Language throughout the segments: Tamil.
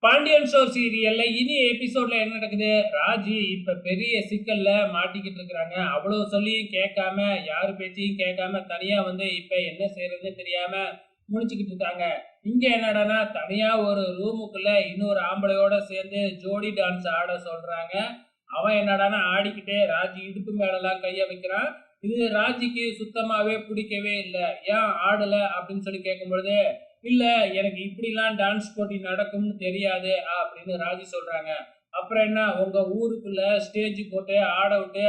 பாண்டியன் ஸ்டோர் சீரியல்ல இனி எபிசோட்ல என்ன நடக்குது? ராஜி இப்ப பெரிய சிக்கல்ல மாட்டிக்கிட்டு இருக்கிறாங்க. அவ்வளவு சொல்லியும் கேட்காம, யாரு பேச்சையும் கேட்காம தனியா வந்து இப்ப என்ன செய்யறதுன்னு தெரியாம முழிச்சுக்கிட்டு இருக்காங்க. இங்க என்னடான்னா தனியா ஒரு ரூமுக்குள்ள இன்னொரு ஆம்பளையோட சேர்ந்து ஜோடி டான்ஸ் ஆட சொல்றாங்க. அவன் என்னடான்னா ஆடிக்கிட்டே ராஜி இடுப்பு மேலலாம் கைய வைக்கிறான். இது ராஜிக்கு சுத்தமாவே பிடிக்கவே இல்லை. ஏன் ஆடல அப்படின்னு சொல்லி கேட்கும் பொழுது, இல்ல எனக்கு இப்படிலாம் டான்ஸ் போட்டி நடக்கும்னு தெரியாது அப்படின்னு ராஜி சொல்றாங்க. அப்புறம் என்ன உங்க ஊருக்குள்ள ஸ்டேஜ் போட்டு ஆட விட்டு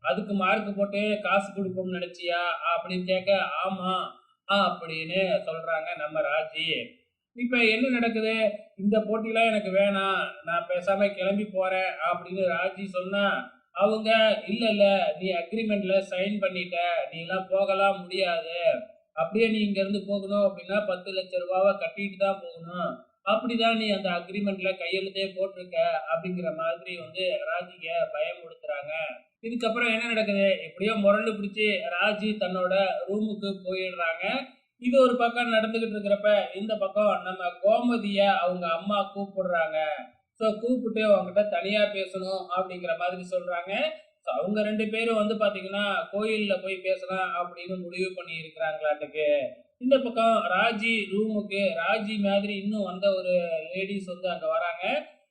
அதுக்கு மார்க் போட்டு காசு கொடுப்போம்னு நினைச்சியா அப்படின்னு கேட்க, ஆமா அப்படின்னு சொல்றாங்க நம்ம ராஜி. இப்ப என்ன நடக்குது? இந்த போட்டிலாம் எனக்கு வேணாம், நான் பேசாம கிளம்பி போறேன் அப்படின்னு ராஜி சொன்னா, அவங்க இல்ல இல்ல நீ அக்ரிமெண்ட்ல சைன் பண்ணிட்ட, நீ எல்லாம் போகலாம் முடியாது, அப்படியே நீ இங்க இருந்து போகணும் அப்படின்னா 10 லட்சம் ரூபாவை கட்டிட்டு தான் போகணும், அப்படிதான் நீ அந்த அக்ரிமெண்ட்ல கையெழுத்தே போட்டிருக்க அப்படிங்கிற மாதிரி வந்து ராஜிக்க பயமுறுத்துறாங்க. இதுக்கப்புறம் என்ன நடக்குது? எப்படியோ முரண்டு பிடிச்சி ராஜி தன்னோட ரூமுக்கு போயிடுறாங்க. இது ஒரு பக்கம் நடந்துகிட்டு இருக்கிறப்ப இந்த பக்கம் நம்ம கோமதிய அவங்க அம்மா கூப்பிடுறாங்க. ஸோ கூப்பிட்டு அவங்ககிட்ட தனியா பேசணும் அப்படிங்கிற மாதிரி சொல்றாங்க. ஸோ அவங்க 2 பேரும் வந்து பாத்தீங்கன்னா கோயில்ல போய் பேசலாம் அப்படின்னு முடிவு பண்ணி இருக்கிறாங்களாட்டுக்கு. இந்த பக்கம் ராஜி ரூமுக்கு ராஜி மாதிரி இன்னும் வந்த ஒரு லேடிஸ் வந்து அங்க வராங்க.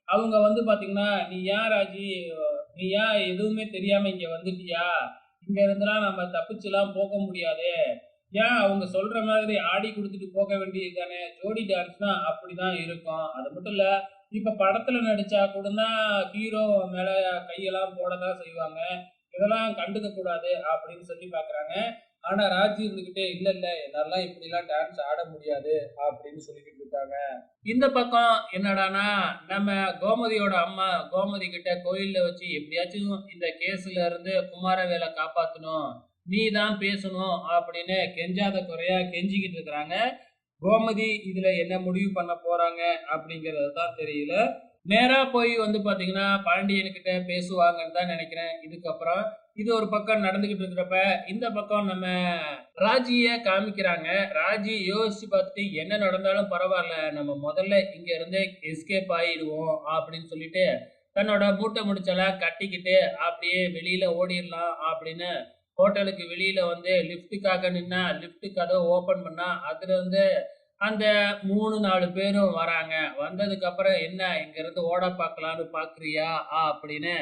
அவங்க வந்து பாத்தீங்கன்னா, நீ ஏன் ராஜி, நீ ஏன் எதுவுமே தெரியாம இங்க வந்துட்டியா, இங்க இருந்தெல்லாம் நம்ம தப்பிச்சுலாம் போக முடியாது, ஏன் அவங்க சொல்ற மாதிரி ஆடி கொடுத்துட்டு போக வேண்டியது தானே, ஜோடி டான்ஸ்னா அப்படிதான் இருக்கும், அது மட்டும் இல்ல இப்ப படத்துல நடிச்சா கூட தான் ஹீரோ மேல கையெல்லாம் போடதான் செய்வாங்க, இதெல்லாம் கண்டுக்க கூடாது அப்படின்னு சொல்லி பாக்குறாங்க. ஆனா ராஜி இருந்துகிட்டே இல்ல இல்ல என்னால இப்படிலாம் டான்ஸ் ஆட முடியாது அப்படின்னு சொல்லிக்கிட்டு இருக்காங்க. இந்த பக்கம் என்னடான்னா நம்ம கோமதியோட அம்மா கோமதி கிட்ட கோயில்ல வச்சு எப்படியாச்சும் இந்த கேஸ்ல இருந்து குமாரவேலை காப்பாத்தணும், நீ தான் பேசணும் அப்படின்னு கெஞ்சாத குறையா கெஞ்சிக்கிட்டு இருக்கிறாங்க. கோமதி இதுல என்ன முடிவு பண்ண போறாங்க அப்படிங்கறது தான் தெரியல. நேரா போய் வந்து பாத்தீங்கன்னா பாண்டியன் கிட்ட பேசுவாங்கன்னு தான் நினைக்கிறேன் இதுக்கப்புறம். இது ஒரு பக்கம் நடந்துகிட்டு இருக்கிறப்ப இந்த பக்கம் நம்ம ராஜிய காமிக்கிறாங்க. ராஜி யோசிச்சு பார்த்துட்டு என்ன நடந்தாலும் பரவாயில்ல, நம்ம முதல்ல இங்க இருந்து எஸ்கேப் ஆயிடுவோம் அப்படின்னு சொல்லிட்டு தன்னோட மூட்டை முடிச்செல்லாம் கட்டிக்கிட்டு அப்படியே வெளியில ஓடிடலாம் அப்படின்னு ஹோட்டலுக்கு வெளியில வந்து லிஃப்ட்டுக்காக நின்னா லிஃப்ட் கதவை ஓபன் பண்ணா அதுல இருந்து அந்த 3 4 பேரும் வராங்க. வந்ததுக்கு அப்புறம் என்ன இங்க இருந்து ஓட பார்க்கலான்னு பாக்குறியா அப்படின்னு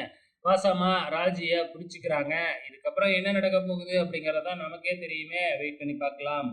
வசமா ராஜிய பிடிச்சுக்கிறாங்க. இதுக்கப்புறம் என்ன நடக்க போகுது அப்படிங்கறத நமக்கே தெரியுமே, வெயிட் பண்ணி பார்க்கலாம்.